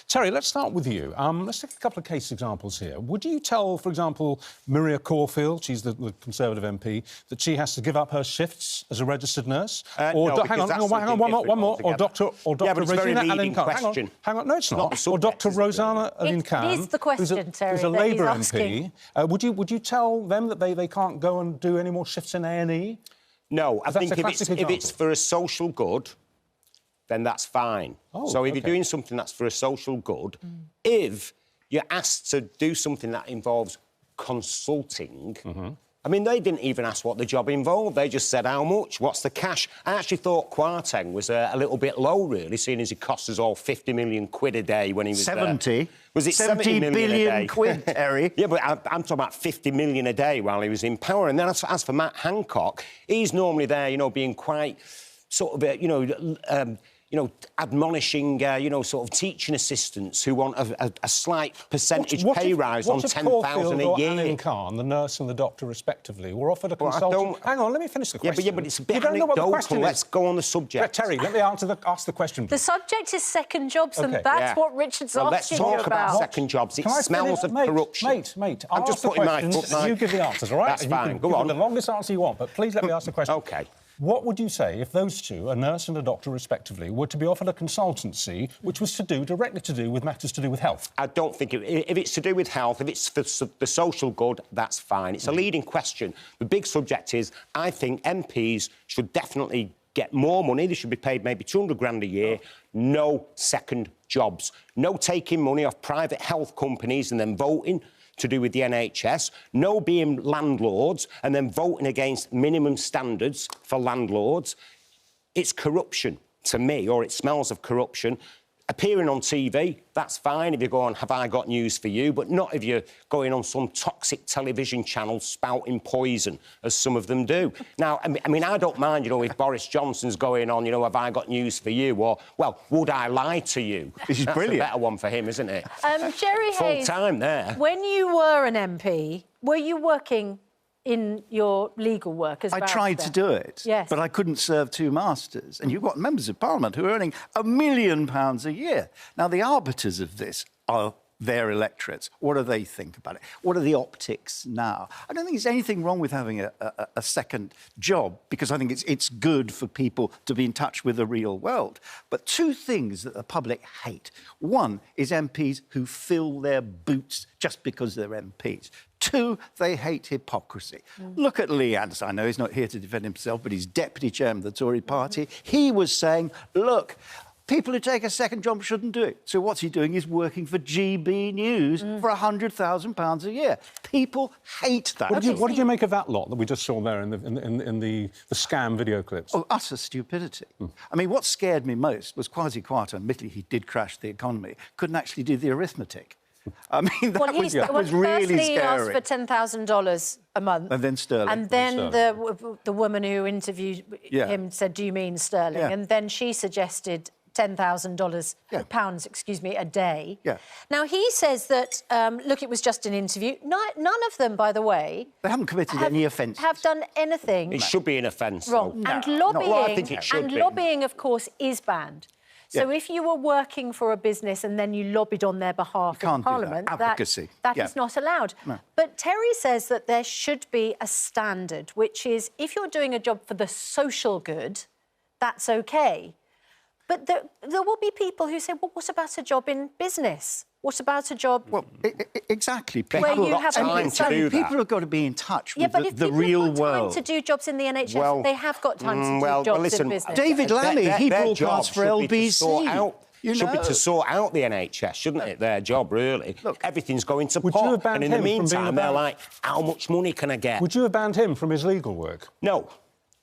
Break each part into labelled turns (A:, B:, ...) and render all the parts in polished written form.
A: Terry, let's start with you. Let's take a couple of case examples here. Would you tell, for example, Miria Caulfield, she's the Conservative MP, that she has to give up her shifts as a registered nurse?
B: Or
A: no, hang on, one more. Or Dr. Regina Allen Khan. Hang on, no, it's not. Or Dr. Rosanna Allen Khan.
C: It is the question, Terry,
A: who's a Labour MP. Would you tell them that they can't go and do any more shifts in A&E?
B: No, I think if it's for a social good, then that's fine. So if you're doing something that's for a social good, if you're asked to do something that involves consulting, I mean, they didn't even ask what the job involved. They just said how much, what's the cash. I actually thought Kwarteng was a little bit low, really, seeing as he cost us all 50 million quid a day when he was
D: 70?
B: There. Was it 70
D: billion quid, Terry?
B: Yeah, but I'm talking about 50 million a day while he was in power. And then as for Matt Hancock, he's normally there, you know, being quite sort of, admonishing, sort of teaching assistants who want a slight percentage pay rise on 10,000 a year.
A: Allen Khan, the nurse and the doctor, respectively, were offered a consultant... Hang on, let me finish the question.
B: Yeah, but it's a bit anecdotal. Let's go on the subject.
A: Terry, let me ask the question.
C: The subject is second jobs, and that's what Richard's asking you about.
B: Let's talk about second jobs. It smells of corruption.
A: Mate,
B: I'm just putting my foot down.
A: You give the answers, all right?
B: That's fine. Go on.
A: The longest answer you want, but please let me ask the question.
B: OK.
A: What would you say if those two, a nurse and a doctor respectively, were to be offered a consultancy which was directly to do with matters to do with health?
B: I don't think... If it's to do with health, if it's for the social good, that's fine. It's a leading question. The big subject is, I think MPs should definitely get more money. They should be paid maybe 200 grand a year. No second jobs. No taking money off private health companies and then voting to do with the NHS, no being landlords and then voting against minimum standards for landlords. It's corruption to me, or it smells of corruption. Appearing on TV, that's fine if you're going, have I got news for you? But not if you're going on some toxic television channel spouting poison, as some of them do. Now, I mean, I don't mind, if Boris Johnson's going on, have I got news for you? Or, well, would I lie to you?
D: This is brilliant.
B: That's a better one for him, isn't it?
C: Jerry Hayes,
B: full time there.
C: When you were an MP, were you working in your legal work as
D: I tried to do it,
C: yes,
D: but I couldn't serve two masters. And you've got members of Parliament who are earning £1 million a year. Now, the arbiters of this are their electorates. What do they think about it? What are the optics now? I don't think there's anything wrong with having a second job, because I think it's good for people to be in touch with the real world. But two things that the public hate. One is MPs who fill their boots just because they're MPs. Two, they hate hypocrisy. Look at Lee Anderson. I know he's not here to defend himself, but he's deputy chairman of the Tory party. He was saying, look, people who take a second job shouldn't do it. So what's he doing? He's working for GB News for £100,000 a year. People hate that.
A: What did you make of that lot that we just saw there in the scam video clips?
D: Oh, utter stupidity. I mean, what scared me most was Kwasi Kwarteng, admittedly he did crash the economy, couldn't actually do the arithmetic. I mean, that was really scary.
C: He asked for $10,000 a month.
D: And then sterling.
C: And then the woman who interviewed him said, do you mean sterling?
D: Yeah.
C: And then she suggested £10,000, pounds, excuse me, a day.
D: Yeah.
C: Now, he says that, look, it was just an interview. None of them, by the way...
D: They haven't committed any offence.
C: ...have done anything...
B: It should be an offence,
C: wrong.
B: No.
C: And lobbying,
B: well, I think it should be.
C: Lobbying, of course, is banned. So if you were working for a business and then you lobbied on their behalf in Parliament...
D: Advocacy.
C: That is not allowed. No. But Terry says that there should be a standard, which is, if you're doing a job for the social good, that's OK. But there will be people who say, well, what about a job in business? What about a job...
D: Well, exactly.
C: Where you have
B: time to do that.
D: People have got to be in touch with the
C: Yeah,
D: real world.
C: but if people have time to do jobs in the NHS, they have got time to do jobs in business.
D: David Lammy, he broadcasts for LBC.
B: Should be to sort out the NHS, shouldn't it? Their job, really. Look, everything's going to pot. And in the meantime, they're like, how much money can I get?
A: Would you have banned him from his legal work?
B: No.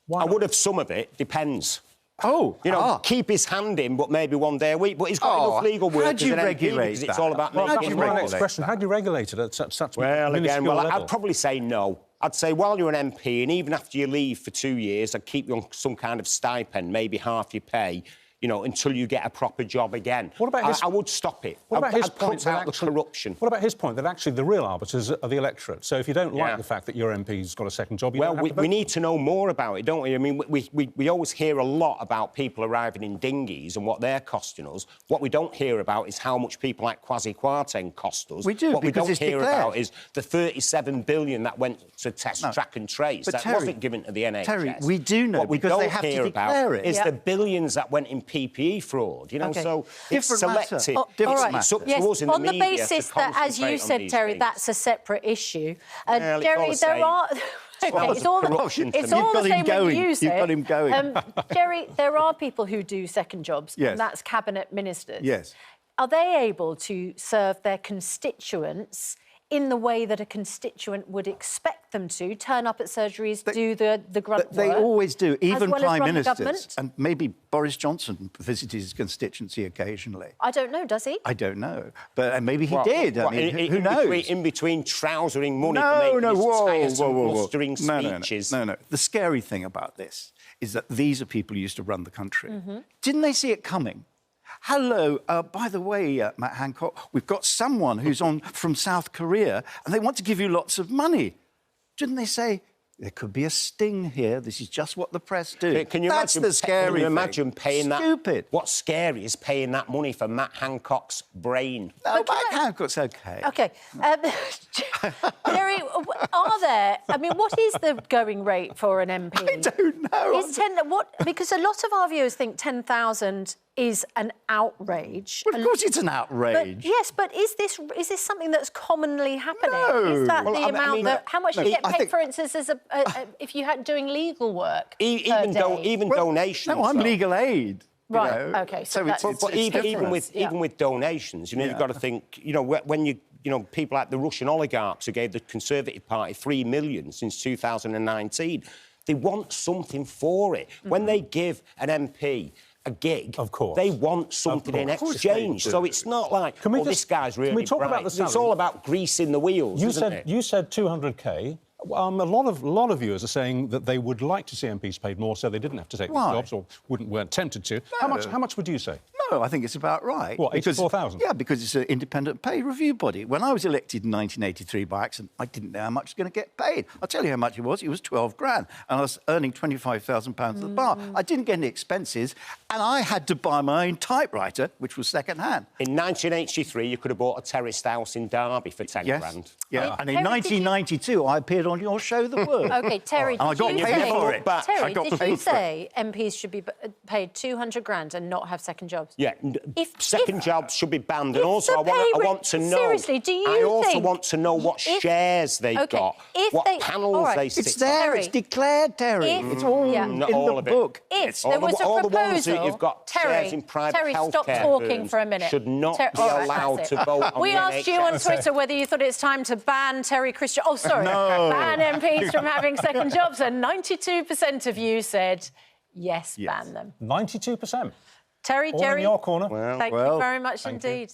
A: Why
B: I
A: not?
B: would have some of it. Depends.
D: Oh,
B: keep his hand in, but maybe one day a week. But he's got enough legal work.
D: How do you regulate
B: because
D: that?
B: it's all about making
A: my next question. How do you regulate it at such minuscule level?
B: I'd probably say no. I'd say while you're an MP, and even after you leave for 2 years, I'd keep you on some kind of stipend, maybe half your pay, you know, until you get a proper job again.
A: What about his...
B: I would stop it.
A: What about his
B: I'd
A: point
B: cut out
A: that
B: the corruption.
A: What about his point that actually the real arbiters are the electorate? So if you don't like the fact that your MP's got a second job, you don't have to vote.
B: We need to know more about it, don't we? I mean, we always hear a lot about people arriving in dinghies and what they're costing us. What we don't hear about is how much people like Kwasi Kwarteng cost us.
D: We do,
B: what
D: because
B: we
D: it's
B: don't hear
D: declared.
B: about is the 37 billion that went to test, track and trace. That
D: Terry,
B: wasn't given to the NHS.
D: Terry, we do know,
B: what we
D: because
B: don't
D: they have to
B: hear
D: declare
B: about
D: it.
B: is the billions that went in PPE fraud, you know, so it's
D: Different matter.
B: selective.
D: Different matter.
B: It's up to
C: Yes,
B: us in
C: on
B: the
C: the
B: media
C: basis
B: to
C: that, as you
B: concentrate on
C: said,
B: these
C: Terry,
B: things.
C: that's a separate issue.
B: Well,
C: Jerry,
B: it's all
C: there
B: the
C: are... OK, it's all
B: corruption to
C: it's
B: me.
C: all the
D: You've got
C: same
D: him going.
C: when you
D: You've
C: say
D: got him going.
C: Jerry, there are people who do second jobs,
D: Yes.
C: and that's cabinet ministers.
D: Yes.
C: Are they able to serve their constituents in the way that a constituent would expect them to, turn up at surgeries, do the grunt work?
D: They always do, even
C: well as
D: Prime
C: run the
D: Ministers.
C: government?
D: And maybe Boris Johnson visited his constituency occasionally.
C: I don't know, does he?
D: I don't know. But maybe he
B: Well,
D: did. I
B: well,
D: mean, who knows?
B: In between trousering money
D: No,
B: for making his tiresome,
D: whoa.
B: blustering speeches.
D: No. The scary thing about this is that these are people who used to run the country. Didn't they see it coming? Hello, by the way, Matt Hancock, we've got someone who's on from South Korea and they want to give you lots of money. Didn't they say, there could be a sting here, this is just what the press do?
B: Can you
D: That's
B: imagine,
D: the scary
B: can you
D: thing.
B: imagine paying that?
D: Stupid.
B: What's scary is paying that money for Matt Hancock's brain.
D: No, Matt Hancock's OK.
C: OK. Jerry, are there... I mean, what is the going rate for an MP?
D: I don't know.
C: Because a lot of our viewers think 10,000 is an outrage.
D: Well, of course it's an outrage.
C: But is this something that's commonly happening?
D: No.
C: Is that
B: Well,
C: the
B: I
C: amount
B: mean,
C: that... How much do you get
D: I
C: paid,
D: think-
C: for instance, as if you had doing legal work
B: Even donations.
D: No, I'm
B: though.
D: legal aid. you
C: Right,
D: know.
C: OK,
D: So
C: that's...
D: it's
B: But even
D: different.
B: with donations, you know, you've got to think, you know, when you know, people like the Russian oligarchs who gave the Conservative Party 3 million since 2019, they want something for it. When they give an MP a gig,
A: Of course.
B: they want something in
A: Of course
B: exchange.
A: they do.
B: So it's not like, this guy's really
A: Can we talk
B: bright.
A: about the salary?
B: It's all about greasing the wheels, isn't it?
A: You said 200k. A lot of viewers are saying that they would like to see MPs paid more, so they didn't have to take these
D: Why?
A: jobs or weren't tempted to.
D: No.
A: How much would you say?
D: No, I think it's about right.
A: What,
D: Because-
A: 84,000?
D: Yeah, because it's an independent pay review body. When I was elected in 1983 by accident, I didn't know how much I was going to get paid. I'll tell you how much it was. It was 12 grand. And I was earning £25,000 at the bar. I didn't get any expenses. And I had to buy my own typewriter, which was second-hand.
B: In 1983, you could have bought a terraced house in Derby for 10 grand.
D: Yeah, and in
C: Terry, did you-
D: 1992, I appeared on your show, The Word.
C: OK, Terry,
D: And I got
C: did you
D: paid
C: say...
D: for it.
C: Terry,
D: I got
C: did you
D: paid for it.
C: say MPs should be paid 200 grand and not have second jobs?
B: Yeah, second jobs should be banned.
C: if
B: And also,
C: the
B: I
C: pay
B: want to know...
C: seriously, do you
B: I also
C: think
B: want to know what
C: if-
B: shares they've
C: OK,
B: got,
C: if
B: what
C: they-
B: panels
C: all right.
B: they sit
D: It's there.
C: Terry.
D: It's declared, Terry.
C: If-
D: It's all
C: Yeah.
D: in
B: Not
D: the
B: all of it.
D: book.
C: If
B: all
C: there
B: the-
C: was a
B: all the
C: proposal...
B: ones that you've got shares in private
C: Terry, stop
B: healthcare
C: talking
B: firms
C: for a minute.
B: should not be
C: all right,
B: allowed
C: that's
B: to
C: it.
B: vote on
C: We
B: the
C: asked you on
B: NHS.
C: Twitter whether you thought it's time to ban Terry Christian... Oh, sorry.
D: No.
C: Ban MPs from having second jobs, and 92% of you said, yes, ban them.
A: 92%.
C: Terry,
A: All
C: Jerry...
A: in your corner.
C: Thank you very much indeed.